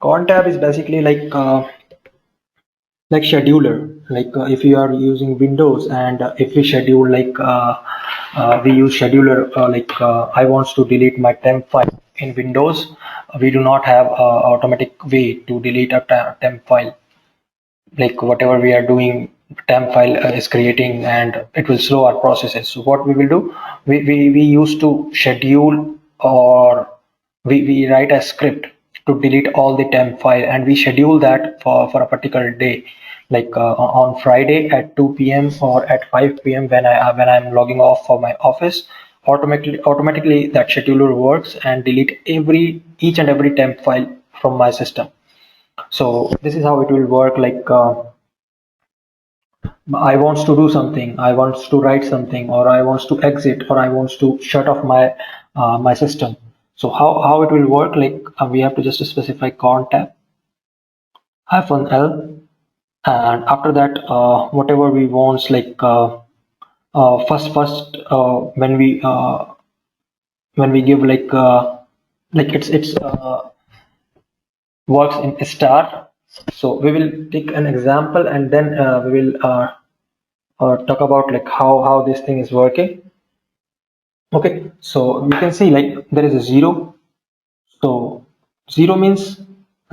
Cron tab is basically like scheduler. If you are using Windows, and if we schedule we use scheduler, I wants to delete my temp file in Windows. We do not have a automatic way to delete a temp file. Like whatever we are doing, temp file is creating, and it will slow our processes. So what we will do, we used to schedule, or we write a script to delete all the temp file, and we schedule that for a particular day, on Friday at 2 p.m. or at 5 p.m. when I'm logging off for my office. Automatically that scheduler works and delete each and every temp file from my system. So this is how it will work. I wants to do something, I wants to write something, or I wants to exit, or I wants to shut off my system. So how it will work, we have to just specify cron tab -l, and after that, whatever we want, first when we give it's works in star. So we will take an example, and then we will talk about how this thing is working. Okay, so you can see there is a zero. So zero means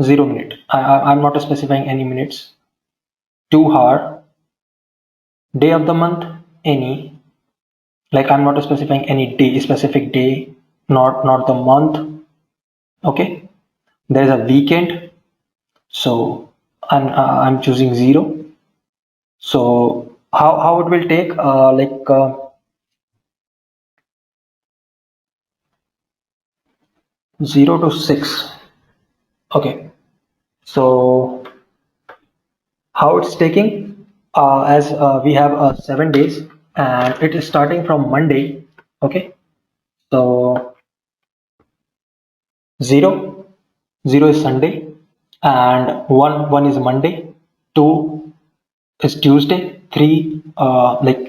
0 minute. I'm not specifying any minutes. 2 hour, day of the month, any. I'm not specifying any day, specific day, not the month. Okay, there is a weekend. So I'm choosing zero. So how it will take 0 to 6. Okay, so how it's taking, as we have 7 days, and it is starting from Monday. Okay, so 0 0 is Sunday, and 1 is Monday, 2 is Tuesday, 3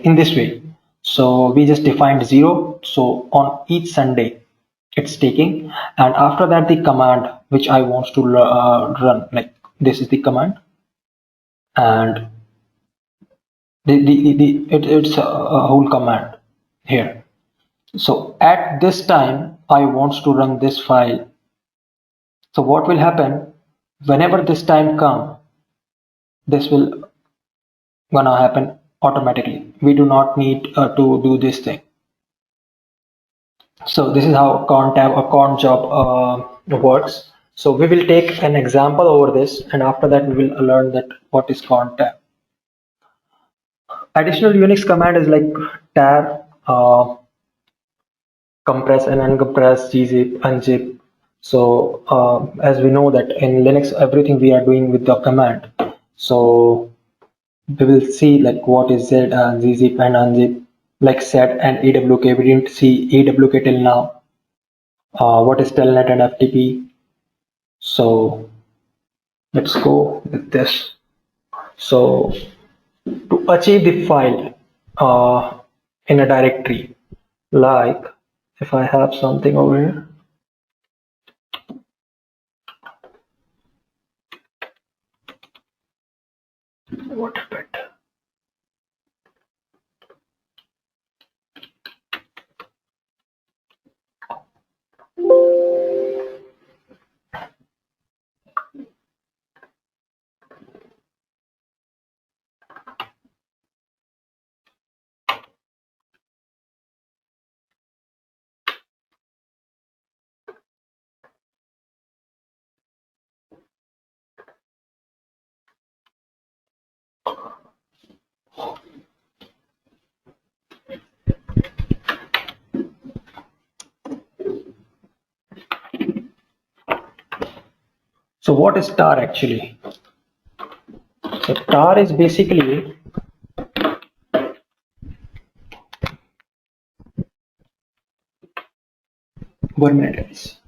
in this way. So we just defined 0. So on each Sunday it's taking, and after that the command which I want to run, this is the command, and it's a whole command here. So at this time I want to run this file. So what will happen, whenever this time come, this will gonna happen automatically. We do not need to do this thing. So this is how cron tab or cron job works. So we will take an example over this, and after that we will learn that what is cron tab. Additional Unix command is like tab, compress and uncompress, gzip, unzip. So as we know that in Linux everything we are doing with the command. So we will see what is z, gzip and unzip, like set and awk. We didn't see awk till now. What is telnet and ftp. So let's go with this. So to achieve the file in a directory, like if I have something over here, what happened? So what is tar actually? So tar is basically, one minute guys.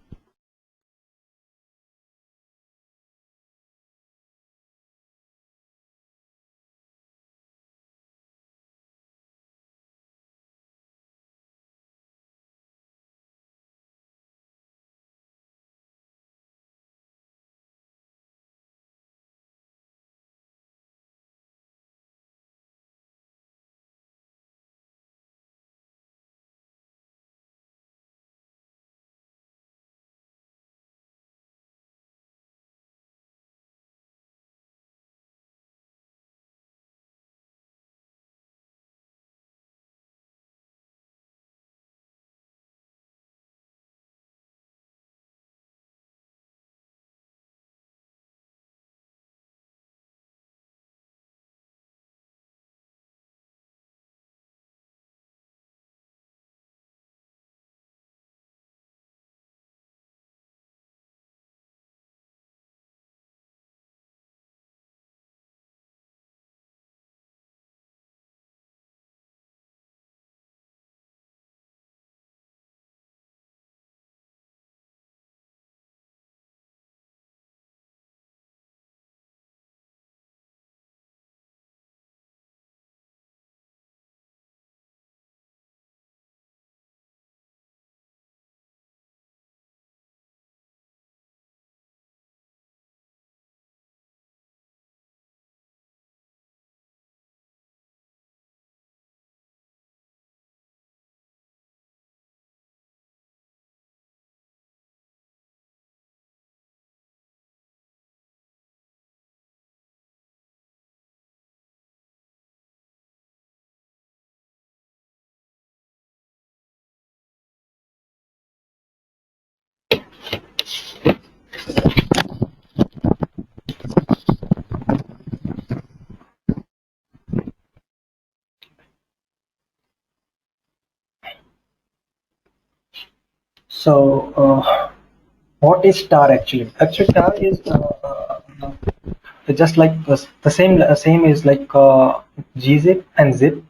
So, what is tar actually? Actually, tar is just like the same is like gzip and zip.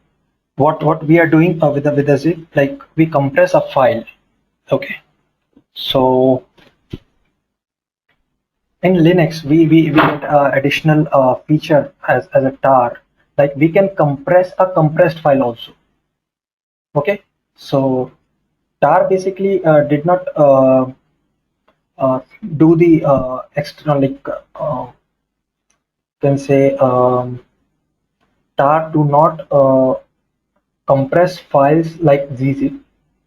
What we are doing with the zip, like we compress a file. Okay, so in Linux we get additional feature as a tar, like we can compress a compressed file also. Okay, so tar basically did not uh, do the external, like can say tar do not compress files like gzip,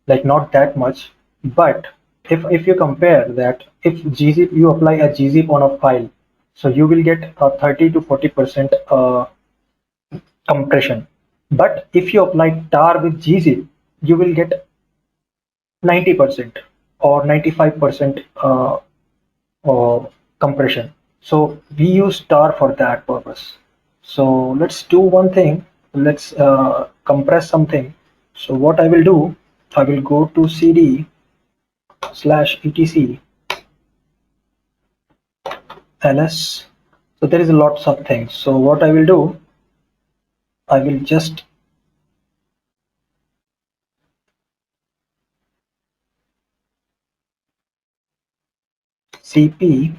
like not that much. But if you compare that, if gzip, you apply a gzip on a file, so you will get a 30 to 40% compression. But if you apply tar with gzip, you will get 90% or 95% compression. So we use tar for that purpose. So let's do one thing. Let's compress something. So what I will do, I will go to cd slash etc ls. So there is lots of things. So what I will do, I will just cp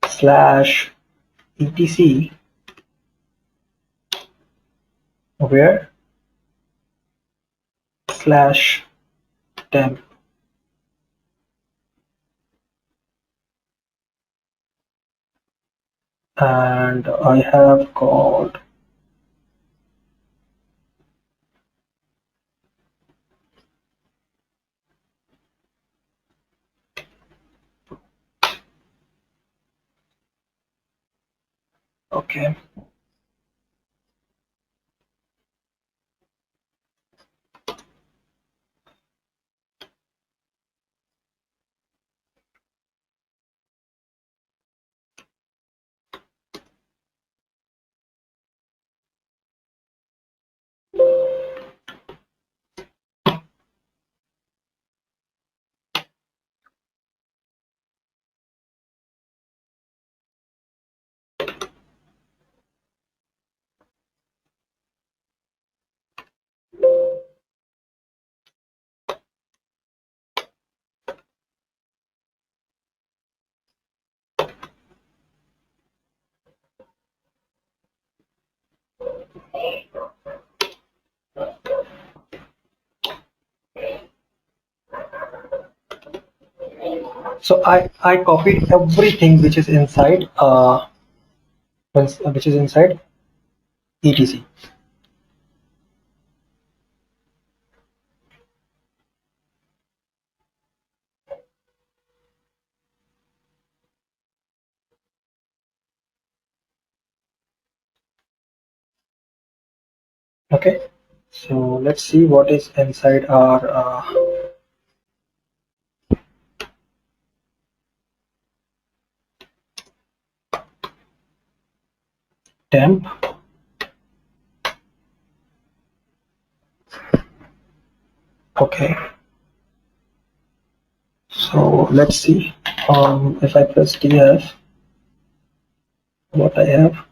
slash etc where slash temp, and I have got, okay. So I copied everything which is inside which is inside etc. Okay, so let's see what is inside our temp. Okay, so let's see if I press df, what I have.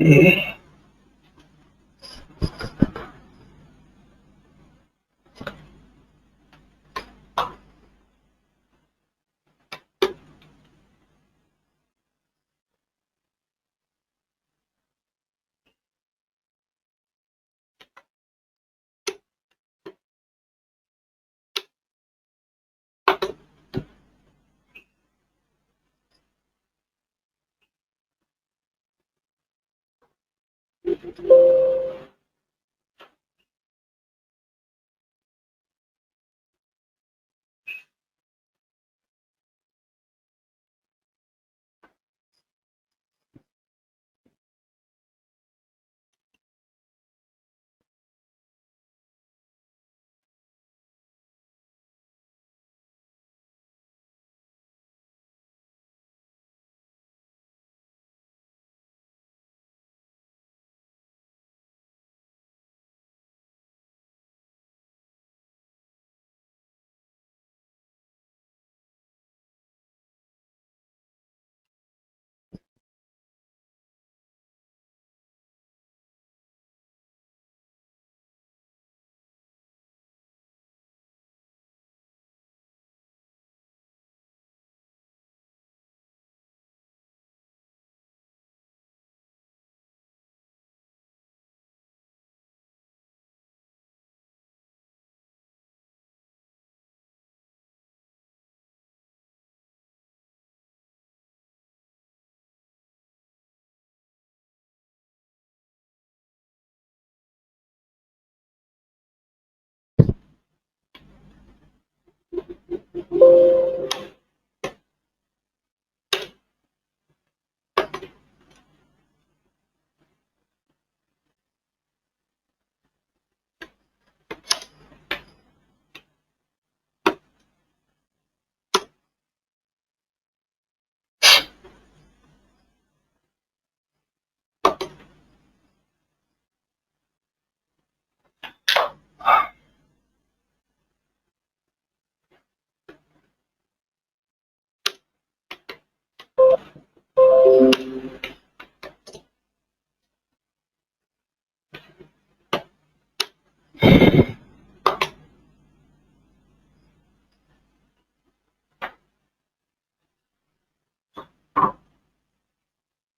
Okay.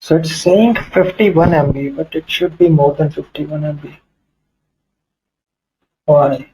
So it's saying 51 MB, but it should be more than 51 MB. Why?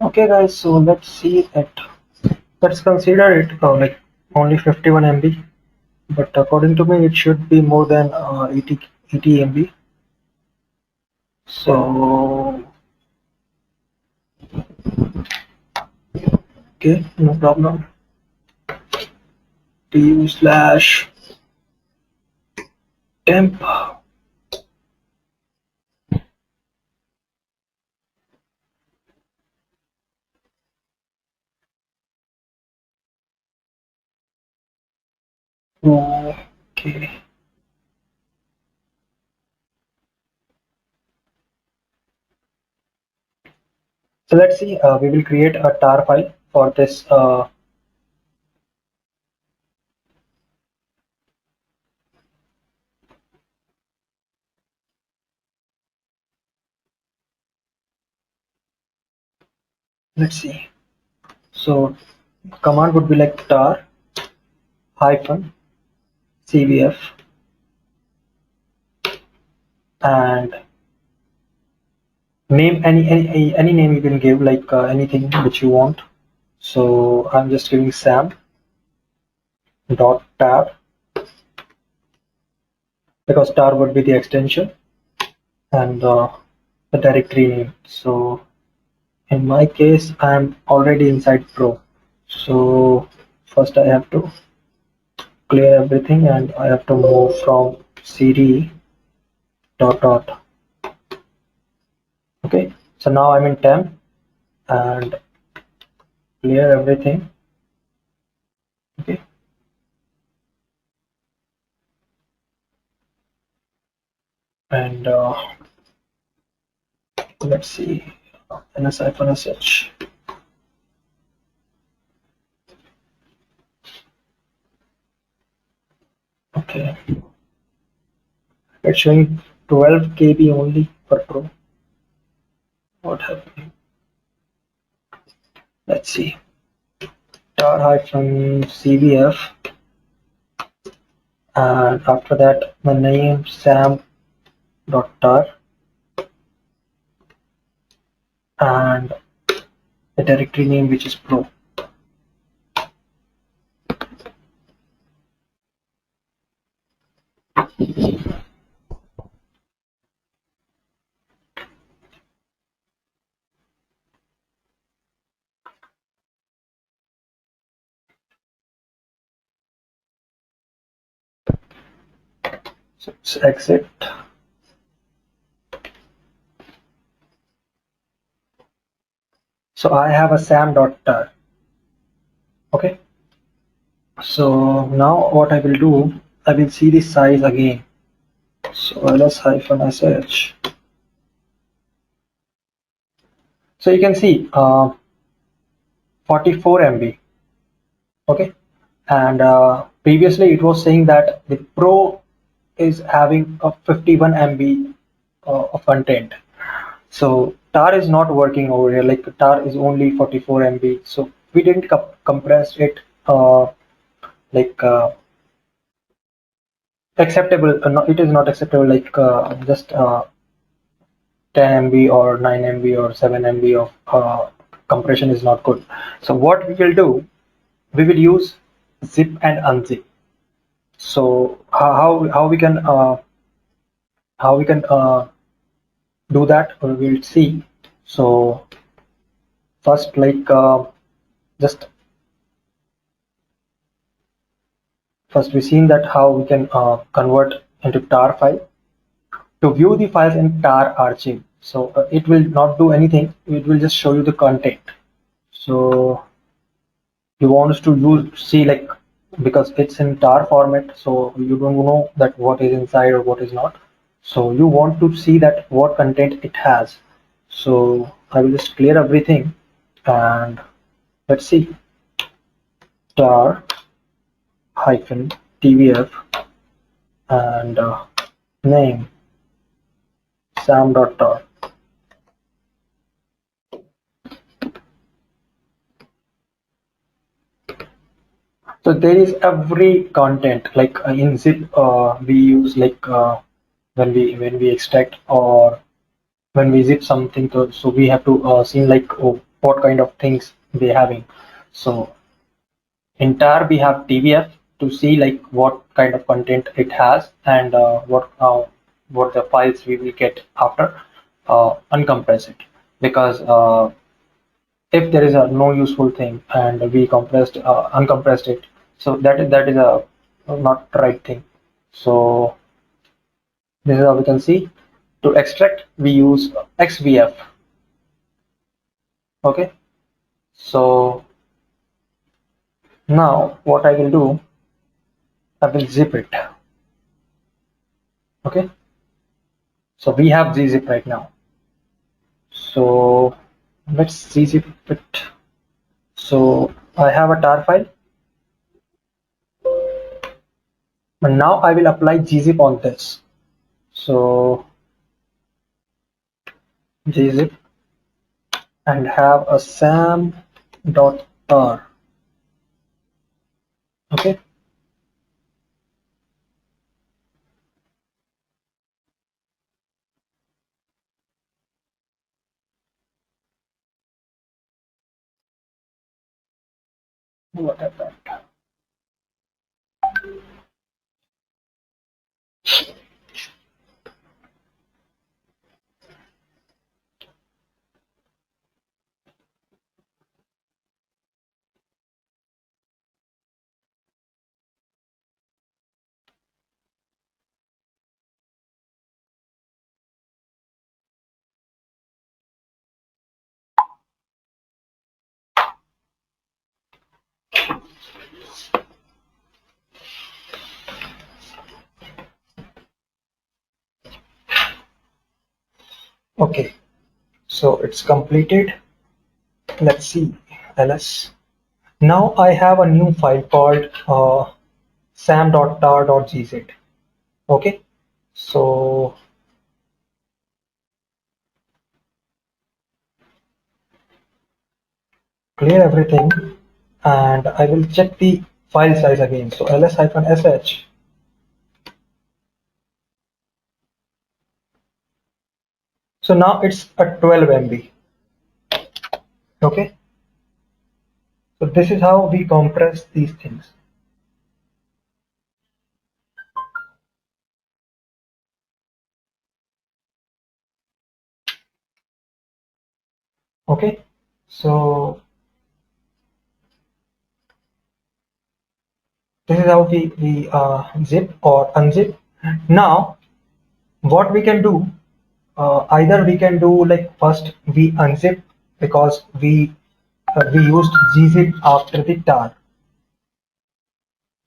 Okay, guys. So let's see that. Let's consider it like only 51 MB, but according to me, it should be more than 80 MB. So okay, no problem. Du slash temp Okay. So let's see, we will create a tar file for this. Let's see. So command would be like tar hyphen cvf, and name any name you can give, like anything which you want. So I'm just giving sam dot tar, because tar would be the extension, and the directory name. So in my case, I'm already inside Pro. So first I have to clear everything, and I have to move from cd dot dot. Okay, so now I'm in temp and clear everything. Okay, and let's see, ns-sh. Okay, it's showing 12 KB only per Pro. What happened? Let's see. Tar hyphen cvf, and after that the name sam dot tar, and the directory name which is Pro. So let's exit. So I have a sam dot tar. Okay, so now what I will do, I will see the size again. So ls hyphen sh. So you can see 44 MB. Okay, and previously it was saying that the Pro is having a 51 MB of content. So tar is not working over here, like tar is only 44 MB. So we didn't compress it like acceptable. No, it is not acceptable, like just 10 MB or 9 MB or 7 MB of compression is not good. So what we will do, we will use zip and unzip. So how we can do that, we will see. So first, like just first we seen that how we can convert into tar file. To view the files in tar archive, so it will not do anything, it will just show you the content. So you want to use, see, like, because it's in tar format, so you don't know that what is inside or what is not. So you want to see that what content it has. So I will just clear everything, and let's see. Tar hyphen tvf, and name sam.tar. So there is every content, like in zip we use, like when we extract or when we zip something to, so we have to see like, oh, what kind of things they having. So in tar we have tvf to see like what kind of content it has, and what the files we will get after uncompress it, because if there is a no useful thing and we compressed uncompressed it, so that is a not right thing. So this is how we can see. To extract we use xvf. Okay, so now what I will do, I will zip it. Okay, so we have gzip right now. So let's gzip it. So I have a tar file, and now I will apply gzip on this. So gzip and have a sam.tar. Okay, what is that? Okay, so it's completed. Let's see, ls. Now I have a new file called sam.tar.gz. Okay, so clear everything, and I will check the file size again. So ls-sh. So now it's a 12 MB. Okay, so this is how we compress these things. Okay, so this is how we zip or unzip. Now what we can do, either we can do like first we unzip, because we used gzip after the tar.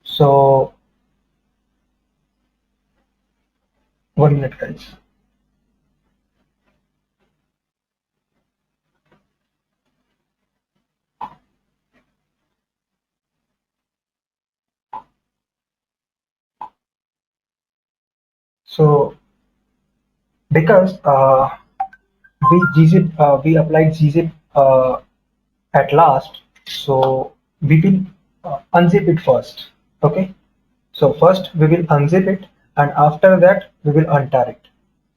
So 1 minute guys. So because we applied gzip at last, so we will unzip it first. Okay, so first we will unzip it, and after that we will untar it.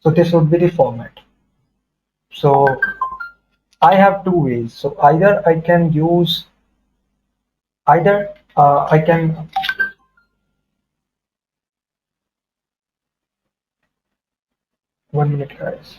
So this would be the format. So I have two ways. So either I can use, either I can, 1 minute guys.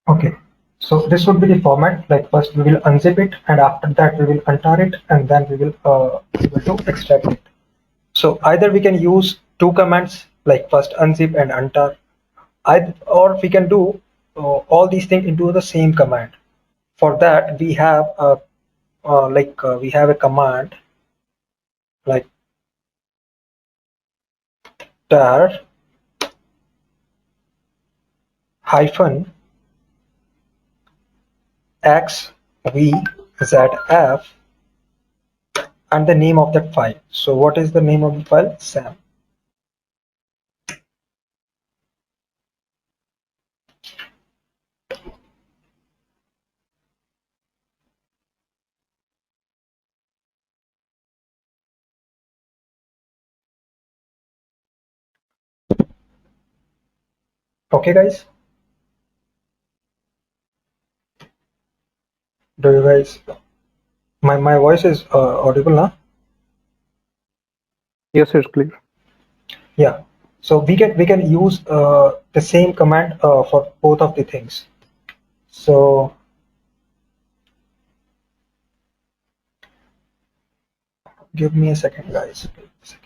Okay, so this would be the format. Like first we will unzip it, and after that we will untar it, and then we will be able to extract it. So either we can use two commands, like first unzip and untar, or we can do all these things into the same command. For that we have a we have a command like tar hyphen xvzf and the name of that file. So what is the name of the file? Sam. Okay guys, do you guys, my voice is audible now? Yes, it's clear. Yeah. So we can use the same command for both of the things. So give me a second, guys. Give me a second.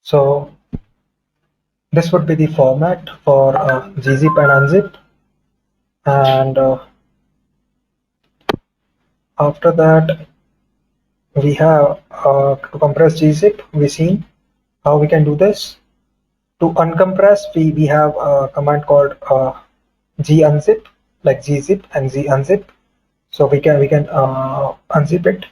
So this would be the format for gzip and unzip, and after that we have to compress gzip. We've seen how we can do this. To uncompress, we have a command called gunzip, like gzip and gunzip. So we can unzip it